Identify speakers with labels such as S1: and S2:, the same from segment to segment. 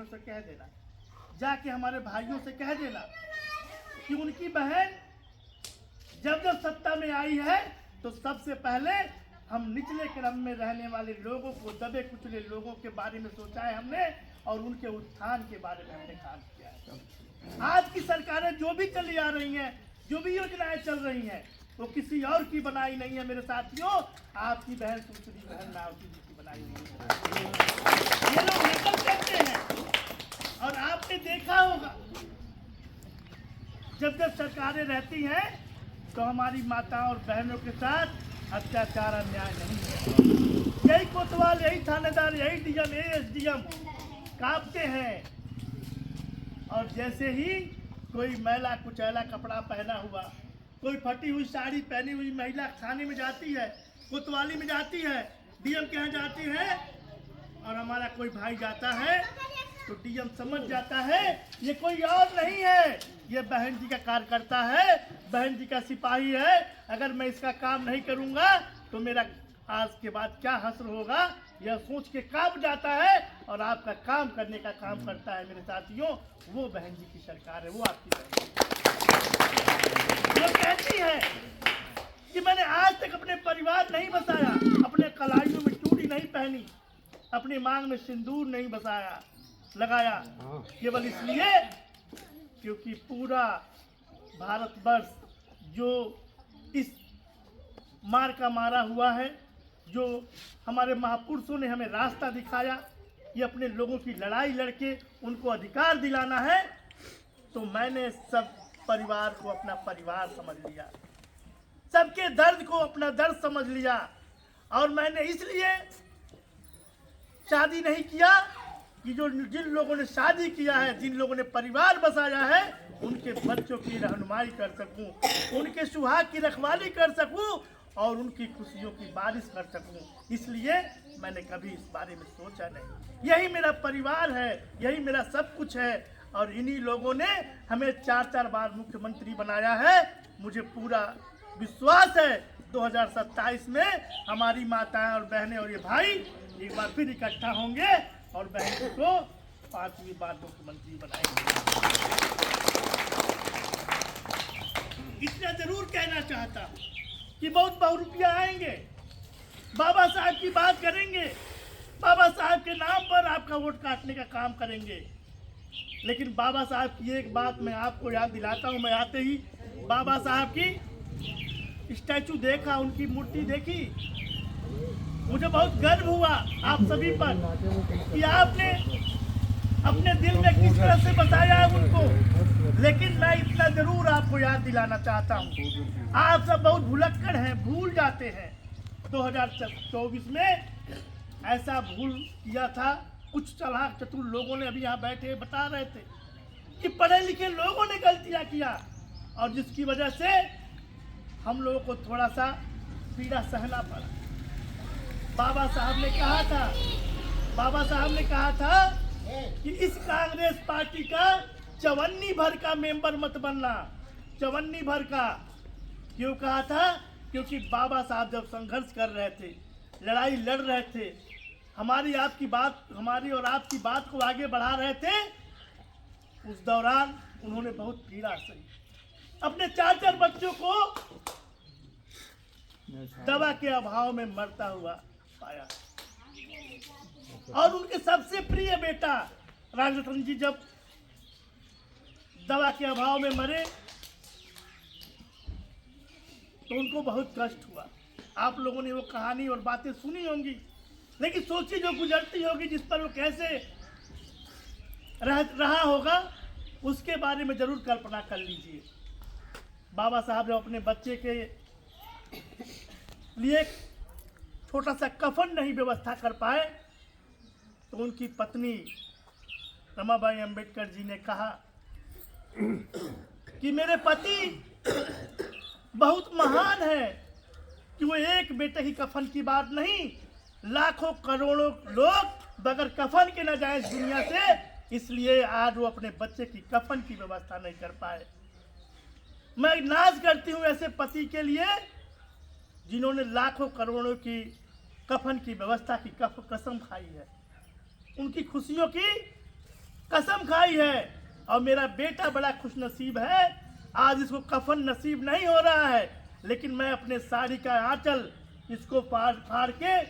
S1: बहनों से कह देना, जाके हमारे भाइयों से कह देना कि उनकी बहन जब जब सत्ता में आई है तो सबसे पहले हम निचले क्रम में रहने वाले लोगों को, दबे कुचले लोगों के बारे में सोचा है हमने और उनके उत्थान के बारे में हमने काम किया है। आज की सरकारें जो भी चली आ रही हैं, जो भी योजनाएं चल रही हैं, वो किसी और की बनाई नहीं है मेरे साथियों, आपकी बहन सुश्री बहन मायावती जी की बनाई हुई है। ये लोग नकल करते हैं और आपने देखा होगा जब जब सरकारें रहती हैं तो हमारी माताओं और बहनों के साथ अत्याचार अन्याय नहीं है। यही कोतवाल, यही थानेदार, यही डीएम, एएसडीएम कांपते हैं। और जैसे ही कोई मैला कुचैला कपड़ा पहना हुआ, कोई फटी हुई साड़ी पहनी हुई महिला थाने में जाती है, कोतवाली में जाती है, डीएम के यहाँ जाती है और हमारा कोई भाई जाता है तो डीएम समझ जाता है ये कोई और नहीं है, ये बहन जी का कार्यकर्ता है, बहन जी का सिपाही है। अगर मैं इसका काम नहीं करूंगा तो मेरा आज के बाद क्या हश्र होगा, यह सोच के कांप जाता है और आपका काम करने का काम करता है। मेरे साथियों, वो बहन जी की सरकार है, वो आपकी बहन जो कहती है कि मैंने आज तक अपने परिवार नहीं बसाया, अपने कलाइयों में चूड़ी नहीं पहनी, अपनी मांग में सिंदूर नहीं बसाया लगाया, केवल इसलिए क्योंकि पूरा भारतवर्ष जो इस मार का मारा हुआ है, जो हमारे महापुरुषों ने हमें रास्ता दिखाया, ये अपने लोगों की लड़ाई लड़के उनको अधिकार दिलाना है, तो मैंने सब परिवार को अपना परिवार समझ लिया, सबके दर्द को अपना दर्द समझ लिया। और मैंने इसलिए शादी नहीं किया कि जिन लोगों ने शादी किया है, जिन लोगों ने परिवार बसाया है, उनके बच्चों की रहनुमाई कर सकूं, उनके सुहाग की रखवाली कर सकूं और उनकी खुशियों की बारिश कर सकूं। इसलिए मैंने कभी इस बारे में सोचा नहीं। यही मेरा परिवार है, यही मेरा सब कुछ है और इन्हीं लोगों ने हमें 4-4 बार मुख्यमंत्री बनाया है। मुझे पूरा विश्वास है 2027 में हमारी माताएं और बहनें और ये भाई एक बार फिर इकट्ठा होंगे और बहनों को 5वीं बार मुख्यमंत्री बनाएंगे। इतना जरूर कहना चाहता कि बहुत बहुरूपिया आएंगे, बाबा साहब की बात करेंगे, बाबा साहब के नाम पर आपका वोट काटने का काम करेंगे। लेकिन बाबा साहब की एक बात मैं आपको याद दिलाता हूँ। मैं आते ही बाबा साहब की स्टैचू देखा, उनकी मूर्ति देखी, मुझे बहुत गर्व हुआ आप सभी पर कि आपने अपने दिल में किस तरह से बताया है उनको। लेकिन मैं इतना जरूर आपको याद दिलाना चाहता हूँ, आप सब बहुत भुलक्कड़ हैं, भूल जाते हैं। 2024 में ऐसा भूल किया था, कुछ चालाक चतुर लोगों ने, अभी यहाँ बैठे बता रहे थे कि पढ़े लिखे लोगों ने गलतियाँ किया और जिसकी वजह से हम लोगों को थोड़ा सा पीड़ा सहना पड़ा। बाबा साहब ने कहा था कि इस कांग्रेस पार्टी का चवन्नी भर का मेंबर मत बनना। चवन्नी भर का क्यों कहा था? क्योंकि बाबा साहब जब संघर्ष कर रहे थे, लड़ाई लड़ रहे थे, हमारी और आपकी बात को आगे बढ़ा रहे थे, उस दौरान उन्होंने बहुत पीड़ा सही। अपने 4-4 बच्चों को दवा के अभाव में मरता हुआ पाया और उनके सबसे प्रिय बेटा राजरत्न जी जब दवा के अभाव में मरे तो उनको बहुत कष्ट हुआ। आप लोगों ने वो कहानी और बातें सुनी होंगी, लेकिन सोचिए जो गुजरती होगी, जिस पर वो कैसे रहा होगा, उसके बारे में जरूर कल्पना कर लीजिए। बाबा साहब जब अपने बच्चे के लिए छोटा सा कफन नहीं व्यवस्था कर पाए तो उनकी पत्नी रमाबाई अंबेडकर जी ने कहा कि मेरे पति बहुत महान है कि वो एक बेटे की कफन की बात नहीं, लाखों करोड़ों लोग बगैर कफन के न जाए दुनिया से, इसलिए आज वो अपने बच्चे की कफन की व्यवस्था नहीं कर पाए। मैं नाज करती हूँ ऐसे पति के लिए जिन्होंने लाखों करोड़ों की कफन की व्यवस्था की कसम खाई है। उनकी खुशियों की कसम खाई है। और मेरा बेटा बड़ा खुशनसीब है, आज इसको कफन नसीब नहीं हो रहा है, लेकिन मैं अपने साड़ी का आंचल इसको फाड़ फाड़ के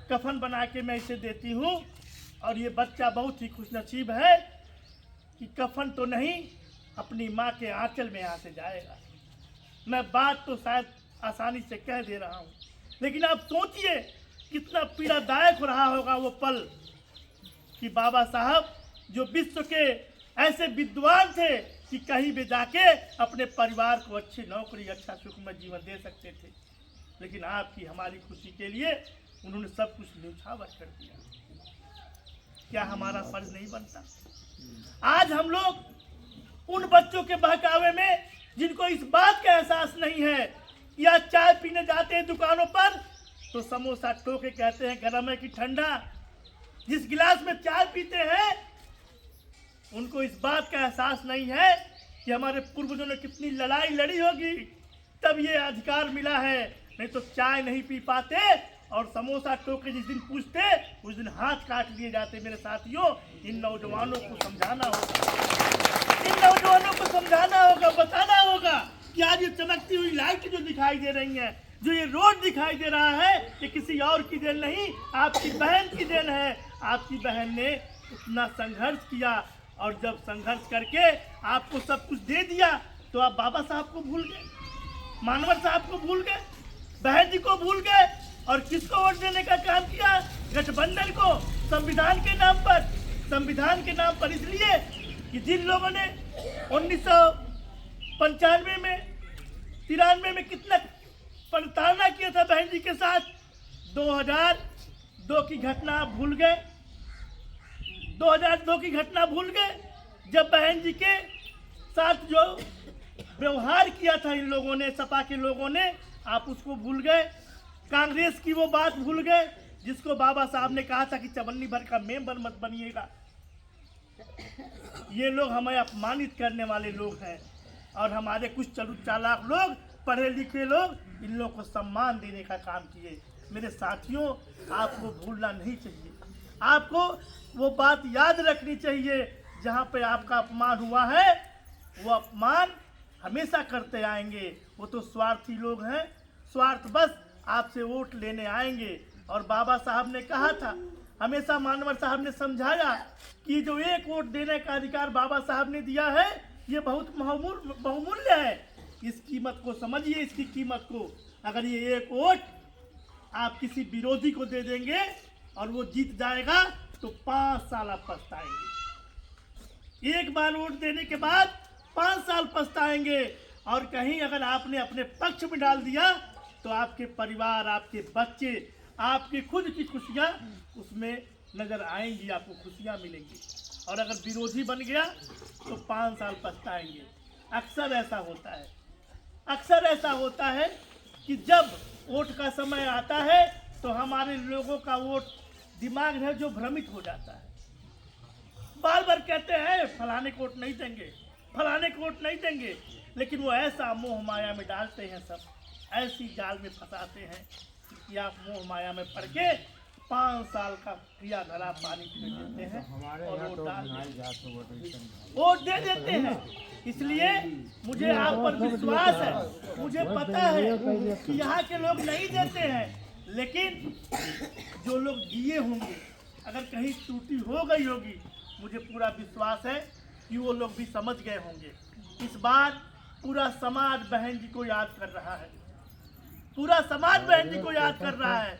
S1: कफन बना के मैं इसे देती हूँ। और ये बच्चा बहुत ही खुशनसीब है कि कफन तो नहीं, अपनी माँ के आंचल में यहाँ से जाएगा। मैं बात तो शायद आसानी से कह दे रहा हूँ, लेकिन आप सोचिए कितना पीड़ादायक रहा होगा वो पल कि बाबा साहब जो विश्व के ऐसे विद्वान थे कि कहीं भी जाके अपने परिवार को अच्छी नौकरी, अच्छा सुखमय जीवन दे सकते थे, लेकिन आपकी हमारी खुशी के लिए उन्होंने सब कुछ न्यौछावर कर दिया। क्या हमारा फर्ज नहीं बनता? आज हम लोग उन बच्चों के बहकावे में जिनको इस बात का एहसास नहीं है, या चाय पीने जाते हैं दुकानों पर तो समोसा टोके कहते हैं गर्म है कि ठंडा। जिस गिलास में चाय पीते हैं उनको इस बात का एहसास नहीं है कि हमारे पूर्वजों ने कितनी लड़ाई लड़ी होगी तब ये अधिकार मिला है। नहीं तो चाय नहीं पी पाते और समोसा टोके जिस दिन पूछते उस दिन हाथ काट लिए जाते। मेरे साथियों, इन नौजवानों को समझाना होगा, इन नौजवानों को समझाना होगा, बताना होगा कि आज ये चमकती हुई लाइट जो दिखाई दे रही है, जो ये रोड दिखाई दे रहा है, ये किसी और की देन नहीं, आपकी बहन की देन है। आपकी बहन ने इतना संघर्ष किया और जब संघर्ष करके आपको सब कुछ दे दिया तो आप बाबा साहब को भूल गए, मानवर साहब को भूल गए, बहन जी को भूल गए और किसको वोट देने का काम किया? गठबंधन को, संविधान के नाम पर। संविधान के नाम पर इसलिए कि जिन लोगों ने 1995 में 93 में कितना प्रताड़ना किया था बहन जी के साथ, 2002 की घटना आप भूल गए, 2002 की घटना भूल गए जब बहन जी के साथ जो व्यवहार किया था इन लोगों ने, सपा के लोगों ने, आप उसको भूल गए। कांग्रेस की वो बात भूल गए जिसको बाबा साहब ने कहा था कि चवन्नी भर का मेंबर मत बनिएगा। ये लोग हमें अपमानित करने वाले लोग हैं और हमारे कुछ चालाक लोग, पढ़े लिखे लोग, इन लोगों को सम्मान देने का काम किए। मेरे साथियों, आपको भूलना नहीं चाहिए, आपको वो बात याद रखनी चाहिए। जहाँ पे आपका अपमान हुआ है वो अपमान हमेशा करते आएंगे। वो तो स्वार्थी लोग हैं, स्वार्थ बस आपसे वोट लेने आएंगे। और बाबा साहब ने कहा था, हमेशा मानवर साहब ने समझाया कि जो एक वोट देने का अधिकार बाबा साहब ने दिया है ये बहुत बहुमूल्य है। इस कीमत को समझिए, इसकी कीमत को। अगर ये एक वोट आप किसी विरोधी को दे देंगे और वो जीत जाएगा तो 5 साल आप पछताएंगे। एक बार वोट देने के बाद 5 साल पछताएंगे। और कहीं अगर आपने अपने पक्ष में डाल दिया तो आपके परिवार, आपके बच्चे, आपकी खुद की खुशियाँ उसमें नजर आएंगी, आपको खुशियाँ मिलेंगी। और अगर विरोधी बन गया तो 5 साल पछताएंगे। अक्सर ऐसा होता है, अक्सर ऐसा होता है कि जब वोट का समय आता है तो हमारे लोगों का वोट दिमाग है जो भ्रमित हो जाता है। बार बार कहते हैं फलाने को वोट नहीं देंगे, फलाने को वोट नहीं देंगे, लेकिन वो ऐसा मोह माया में डालते हैं, सब ऐसी जाल में फंसाते हैं कि आप मोह माया में पड़ के 5 साल का क्रिया धरा पानी पी देते हैं और वोट दे देते हैं। इसलिए मुझे आप पर विश्वास है, मुझे पता है कि यहाँ के लोग नहीं देते हैं, लेकिन जो लोग दिए होंगे, अगर कहीं त्रुटि हो गई होगी, मुझे पूरा विश्वास है कि वो लोग भी समझ गए होंगे। इस बार पूरा समाज बहन जी को याद कर रहा है, पूरा समाज बहन जी को याद कर रहा है।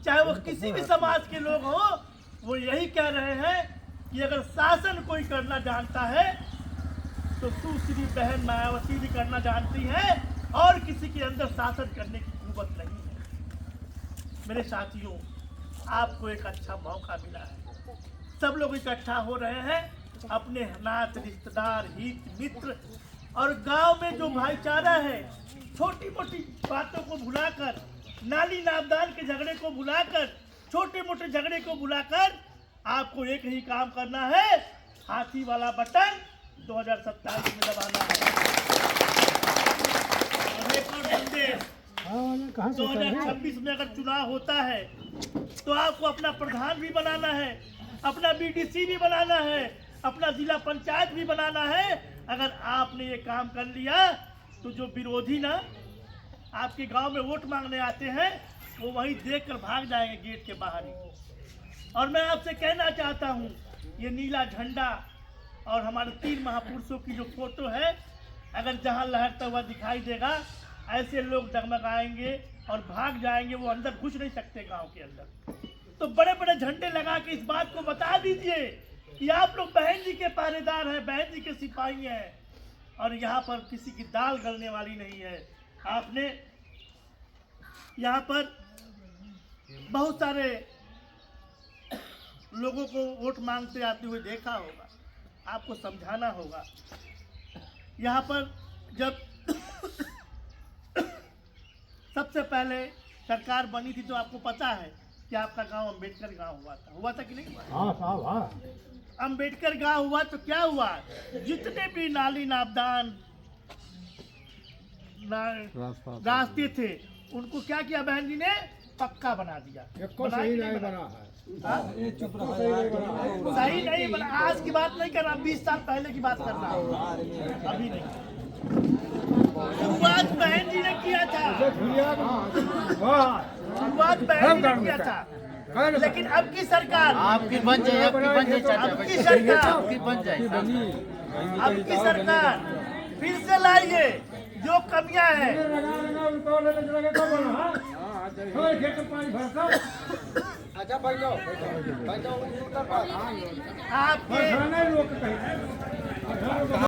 S1: चाहे वो किसी भी समाज के लोग हों, वो यही कह रहे हैं कि अगर शासन कोई करना जानता है तो सुश्री बहन मायावती भी करना जानती है और किसी के अंदर शासन करने की कुवत नहीं है। मेरे साथियों, आपको एक अच्छा मौका मिला है, सब लोग इकट्ठा हो रहे हैं, अपने नात, रिश्तेदार, हित मित्र और गांव में जो भाईचारा है, छोटी मोटी बातों को भुलाकर, नाली नापदान के झगड़े को भुलाकर, छोटे मोटे झगड़े को भुलाकर आपको एक ही काम करना है, हाथी वाला बटन 2027 में दबाना है। और एक और संदेश, 2026 में अगर चुनाव होता है तो आपको अपना प्रधान भी बनाना है, अपना बीडीसी भी बनाना है, अपना जिला पंचायत भी बनाना है। अगर आपने ये काम कर लिया तो जो विरोधी ना आपके गांव में वोट मांगने आते हैं वो वहीं देखकर भाग जाएंगे गेट के बाहर ही। और मैं आपसे कहना चाहता हूँ, ये नीला झंडा और हमारे 3 महापुरुषों की जो फोटो है, अगर जहाँ लहरता हुआ दिखाई देगा, ऐसे लोग डगमगाएंगे और भाग जाएंगे, वो अंदर घुस नहीं सकते गांव के अंदर। तो बड़े बड़े झंडे लगा के इस बात को बता दीजिए कि आप लोग बहन जी के पहरेदार हैं, बहन जी के सिपाही हैं, और यहाँ पर किसी की दाल गलने वाली नहीं है। आपने यहाँ पर बहुत सारे लोगों को वोट मांगते आते हुए देखा होगा, आपको समझाना होगा। यहाँ पर जब सबसे पहले सरकार बनी थी तो आपको पता है कि आपका गांव अंबेडकर गांव हुआ था कि नहीं हुआ?
S2: हाँ साहब, हाँ।
S1: अंबेडकर गांव हुआ तो क्या हुआ, जितने भी नाली नाबदान रास्ते थे उनको क्या किया बहन जी ने, पक्का बना दिया।
S2: सही नहीं बना है।
S1: हाँ? सही नहीं बना। आज की बात नहीं करना, 20 साल पहले की बात करना, अभी नहीं। शुरुआत बहन जी ने किया था, शुरुआत बहन जी ने किया था, लेकिन अब की सरकार,
S3: आपकी बन जाए,
S1: अब की सरकार,
S3: आपकी बन जाए,
S1: अब की सरकार फिर से लाइए जो कमियां हैं।
S2: अच्छा भाई जाओ,
S1: आपके